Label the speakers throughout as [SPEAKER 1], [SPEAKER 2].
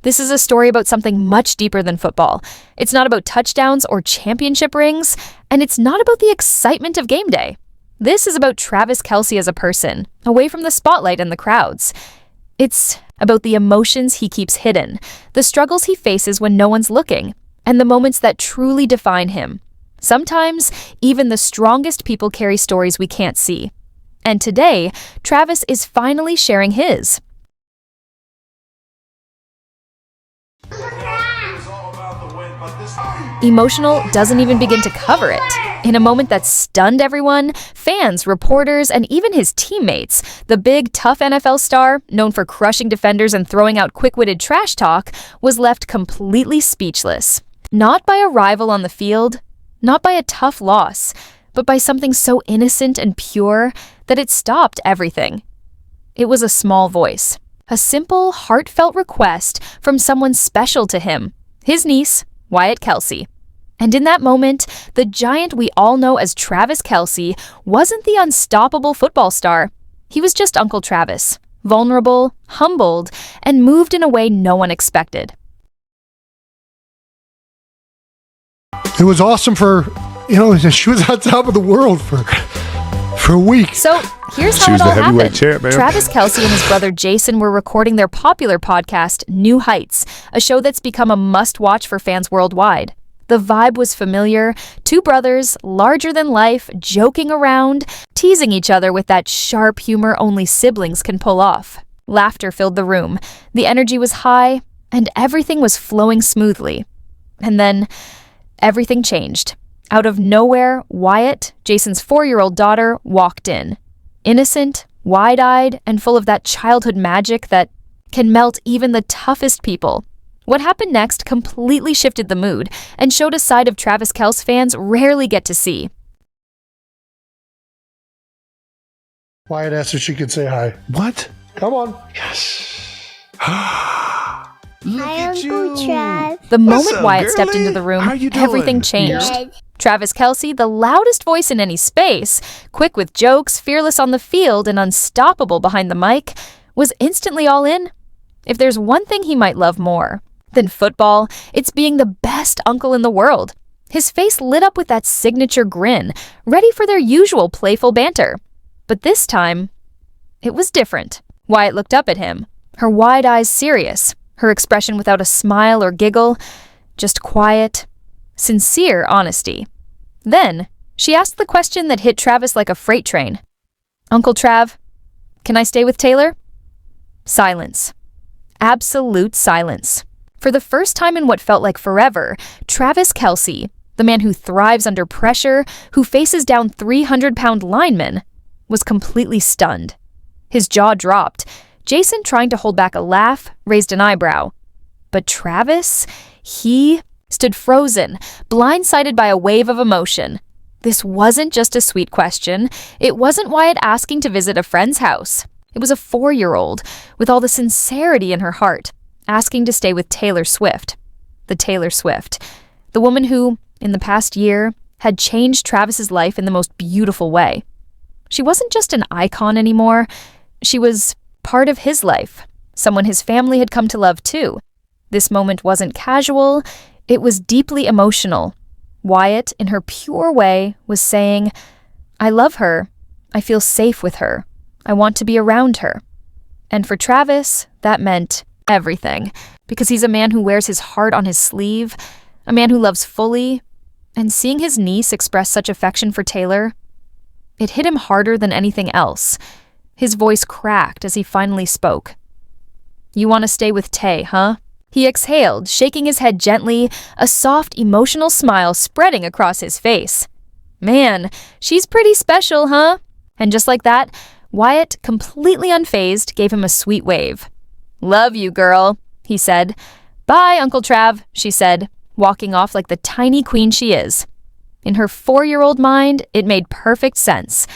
[SPEAKER 1] This is a story about something much deeper than football. It's not about touchdowns or championship rings, and it's not about the excitement of game day. This is about Travis Kelce as a person, away from the spotlight and the crowds. It's about the emotions he keeps hidden, the struggles he faces when no one's looking, and the moments that truly define him. Sometimes, even the strongest people carry stories we can't see. And today, Travis is finally sharing his. Emotional doesn't even begin to cover it. In a moment that stunned everyone, fans, reporters, and even his teammates, the big, tough NFL star, known for crushing defenders and throwing out quick-witted trash talk, was left completely speechless. Not by a rival on the field, not by a tough loss, but by something so innocent and pure that it stopped everything. It was a small voice, a simple, heartfelt request from someone special to him, his niece, Wyatt Kelce. And in that moment, the giant we all know as Travis Kelce wasn't the unstoppable football star. He was just Uncle Travis, vulnerable, humbled, and moved in a way no one expected.
[SPEAKER 2] It was awesome for, she was on top of the world for a week.
[SPEAKER 1] So here's how
[SPEAKER 3] She
[SPEAKER 1] it
[SPEAKER 3] was
[SPEAKER 1] all
[SPEAKER 3] the heavyweight
[SPEAKER 1] happened.
[SPEAKER 3] champ, man.
[SPEAKER 1] Travis Kelce and his brother Jason were recording their popular podcast, New Heights, a show that's become a must-watch for fans worldwide. The vibe was familiar, two brothers, larger than life, joking around, teasing each other with that sharp humor only siblings can pull off. Laughter filled the room, the energy was high, and everything was flowing smoothly. And then, everything changed. Out of nowhere, Wyatt, Jason's 4-year-old daughter, walked in. Innocent, wide-eyed, and full of that childhood magic that can melt even the toughest people. What happened next completely shifted the mood and showed a side of Travis Kelce fans rarely get to see.
[SPEAKER 2] Wyatt asked if she could say hi.
[SPEAKER 3] What?
[SPEAKER 2] Come on.
[SPEAKER 3] Yes.
[SPEAKER 4] Hi, Uncle Trav.
[SPEAKER 1] The
[SPEAKER 3] What's
[SPEAKER 1] moment
[SPEAKER 3] up,
[SPEAKER 1] Wyatt stepped
[SPEAKER 3] girlie?
[SPEAKER 1] into the room,
[SPEAKER 3] How you doing?
[SPEAKER 1] everything changed.
[SPEAKER 4] Good.
[SPEAKER 1] Travis Kelce, the loudest voice in any space, quick with jokes, fearless on the field, and unstoppable behind the mic, was instantly all in. If there's one thing he might love more than football, it's being the best uncle in the world. His face lit up with that signature grin, ready for their usual playful banter. But this time, it was different. Wyatt looked up at him, her wide eyes serious, her expression without a smile or giggle, just quiet, sincere honesty. Then, she asked the question that hit Travis like a freight train. "Uncle Trav, can I stay with Taylor?" Silence. Absolute silence. For the first time in what felt like forever, Travis Kelce, the man who thrives under pressure, who faces down 300-pound linemen, was completely stunned. His jaw dropped. Jason, trying to hold back a laugh, raised an eyebrow. But Travis, he stood frozen, blindsided by a wave of emotion. This wasn't just a sweet question. It wasn't Wyatt asking to visit a friend's house. It was a 4-year-old, with all the sincerity in her heart, asking to stay with Taylor Swift. The Taylor Swift. The woman who, in the past year, had changed Travis's life in the most beautiful way. She wasn't just an icon anymore. She was part of his life, someone his family had come to love too. This moment wasn't casual, it was deeply emotional. Wyatt, in her pure way, was saying, "I love her. I feel safe with her. I want to be around her." And for Travis, that meant everything, because he's a man who wears his heart on his sleeve, a man who loves fully, and seeing his niece express such affection for Taylor, it hit him harder than anything else. His voice cracked as he finally spoke. "You want to stay with Tay, huh?" He exhaled, shaking his head gently, a soft, emotional smile spreading across his face. "Man, she's pretty special, huh?" And just like that, Wyatt, completely unfazed, gave him a sweet wave. "Love you, girl," he said. "Bye, Uncle Trav," she said, walking off like the tiny queen she is. In her 4-year-old mind, it made perfect sense.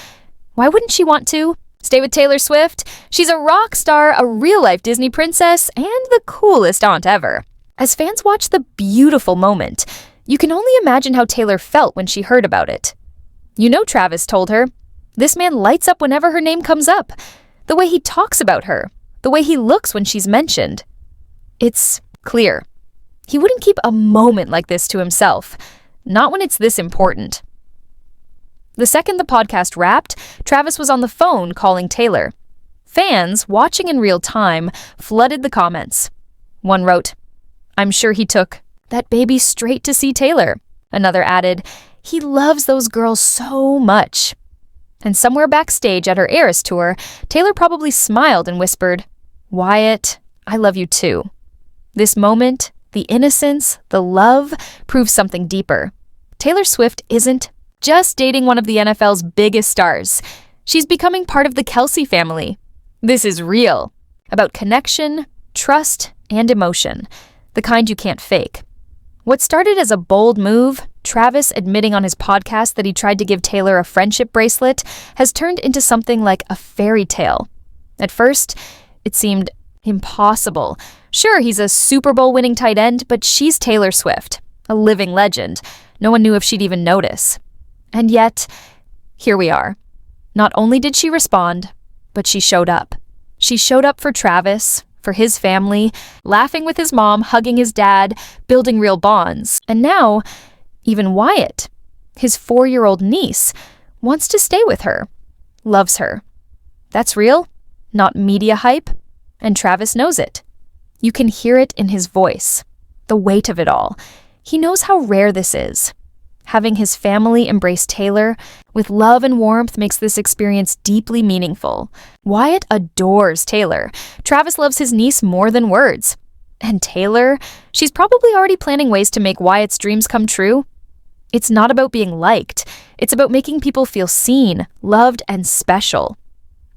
[SPEAKER 1] Why wouldn't she want to? Stay with Taylor Swift? She's a rock star, a real-life Disney princess, and the coolest aunt ever. As fans watched the beautiful moment, you can only imagine how Taylor felt when she heard about it. "You know," Travis told her, "this man lights up whenever her name comes up. The way he talks about her, the way he looks when she's mentioned. It's Clear. He wouldn't keep a moment like this to himself, not when it's this important. The second the podcast wrapped, Travis was on the phone calling Taylor. Fans, watching in real time, flooded the comments. One wrote, "I'm sure he took that baby straight to see Taylor." Another added, "He loves those girls so much." And somewhere backstage at her Eras tour, Taylor probably smiled and whispered, "Wyatt, I love you too." This moment, the innocence, the love, proves something deeper. Taylor Swift isn't just dating one of the NFL's biggest stars. She's becoming part of the Kelce family. This is real, about connection, trust, and emotion, the kind you can't fake. What started as a bold move, Travis admitting on his podcast that he tried to give Taylor a friendship bracelet, has turned into something like a fairy tale. At first, it seemed impossible. Sure, he's a Super Bowl winning tight end, but she's Taylor Swift, a living legend. No one knew if she'd even notice. And yet, here we are. Not only did she respond, but she showed up. She showed up for Travis, for his family, laughing with his mom, hugging his dad, building real bonds. And now, even Wyatt, his 4-year-old niece, wants to stay with her, loves her. That's real, not media hype, and Travis knows it. You can hear it in his voice, the weight of it all. He knows how rare this is. Having his family embrace Taylor with love and warmth makes this experience deeply meaningful. Wyatt adores Taylor. Travis loves his niece more than words. And Taylor, she's probably already planning ways to make Wyatt's dreams come true. It's not about being liked. It's about making people feel seen, loved, and special.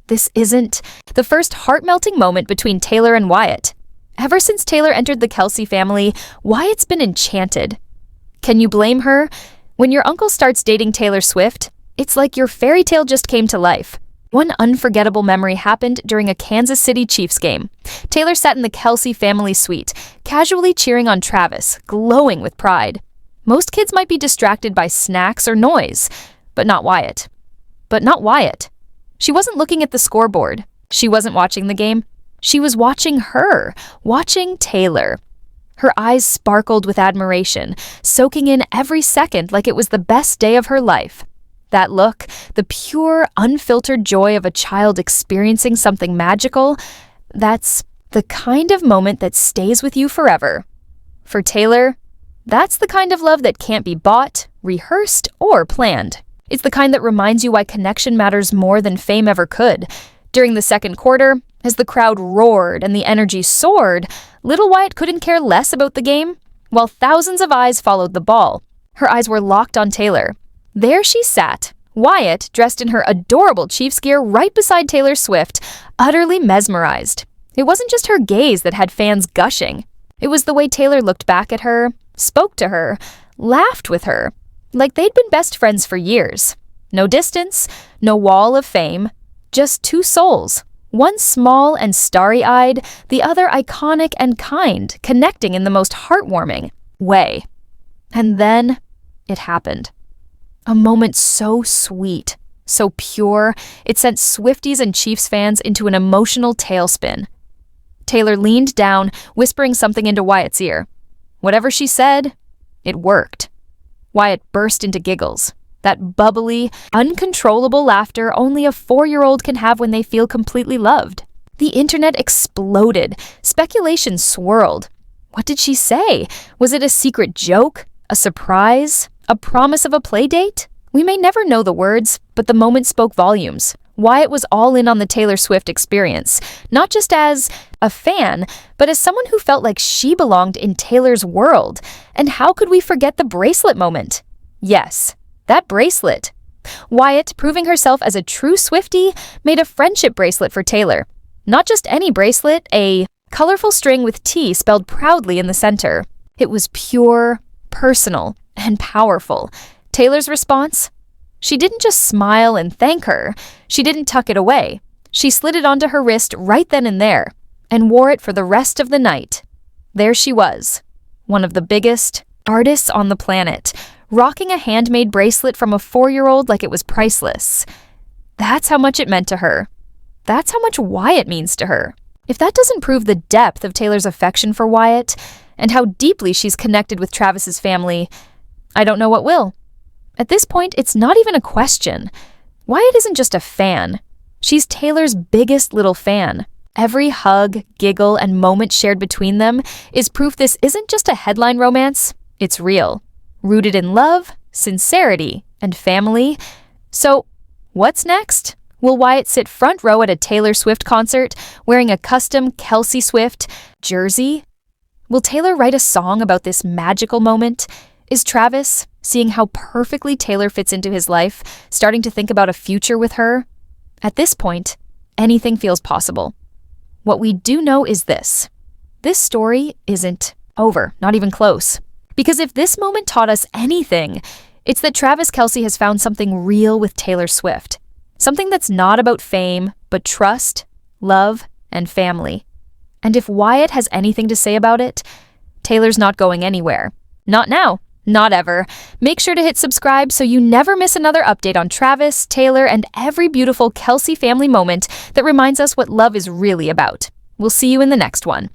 [SPEAKER 1] This isn't the first heart-melting moment between Taylor and Wyatt. Ever since Taylor entered the Kelce family, Wyatt's been enchanted. Can you blame her? When your uncle starts dating Taylor Swift, it's like your fairy tale just came to life. One unforgettable memory happened during a Kansas City Chiefs game. Taylor sat in the Kelce family suite, casually cheering on Travis, glowing with pride. Most kids might be distracted by snacks or noise, but not Wyatt. She wasn't looking at the scoreboard. She wasn't watching the game. She was watching her, watching Taylor. Her eyes sparkled with admiration, soaking in every second like it was the best day of her life. That look, the pure, unfiltered joy of a child experiencing something magical, that's the kind of moment that stays with you forever. For Taylor, that's the kind of love that can't be bought, rehearsed, or planned. It's the kind that reminds you why connection matters more than fame ever could. During the second quarter, as the crowd roared and the energy soared, little Wyatt couldn't care less about the game, while thousands of eyes followed the ball. Her eyes were locked on Taylor. There she sat, Wyatt, dressed in her adorable Chiefs gear right beside Taylor Swift, utterly mesmerized. It wasn't just her gaze that had fans gushing. It was the way Taylor looked back at her, spoke to her, laughed with her, like they'd been best friends for years. No distance, no wall of fame, just two souls. One small and starry-eyed, the other iconic and kind, connecting in the most heartwarming way. And then it happened. A moment so sweet, so pure, it sent Swifties and Chiefs fans into an emotional tailspin. Taylor leaned down, whispering something into Wyatt's ear. Whatever she said, it worked. Wyatt burst into giggles. That bubbly, uncontrollable laughter only a 4-year-old can have when they feel completely loved. The internet exploded. Speculation swirled. What did she say? Was it a secret joke? A surprise? A promise of a play date? We may never know the words, but the moment spoke volumes. Wyatt was all in on the Taylor Swift experience, not just as a fan, but as someone who felt like she belonged in Taylor's world. And how could we forget the bracelet moment? Yes. That bracelet. Wyatt, proving herself as a true Swiftie, made a friendship bracelet for Taylor. Not just any bracelet, a colorful string with T spelled proudly in the center. It was pure, personal, and powerful. Taylor's response? She didn't just smile and thank her. She didn't tuck it away. She slid it onto her wrist right then and there, and wore it for the rest of the night. There she was, one of the biggest artists on the planet, rocking a handmade bracelet from a 4-year-old like it was priceless. That's how much it meant to her. That's how much Wyatt means to her. If that doesn't prove the depth of Taylor's affection for Wyatt and how deeply she's connected with Travis's family, I don't know what will. At this point, it's not even a question. Wyatt isn't just a fan. She's Taylor's biggest little fan. Every hug, giggle, and moment shared between them is proof this isn't just a headline romance, it's real. Rooted in love, sincerity, and family. So, what's next? Will Wyatt sit front row at a Taylor Swift concert, wearing a custom Kelce Swift jersey? Will Taylor write a song about this magical moment? Is Travis, seeing how perfectly Taylor fits into his life, starting to think about a future with her? At this point, anything feels possible. What we do know is this. This story isn't over, not even close. Because if this moment taught us anything, it's that Travis Kelce has found something real with Taylor Swift. Something that's not about fame, but trust, love, and family. And if Wyatt has anything to say about it, Taylor's not going anywhere. Not now. Not ever. Make sure to hit subscribe so you never miss another update on Travis, Taylor, and every beautiful Kelce family moment that reminds us what love is really about. We'll see you in the next one.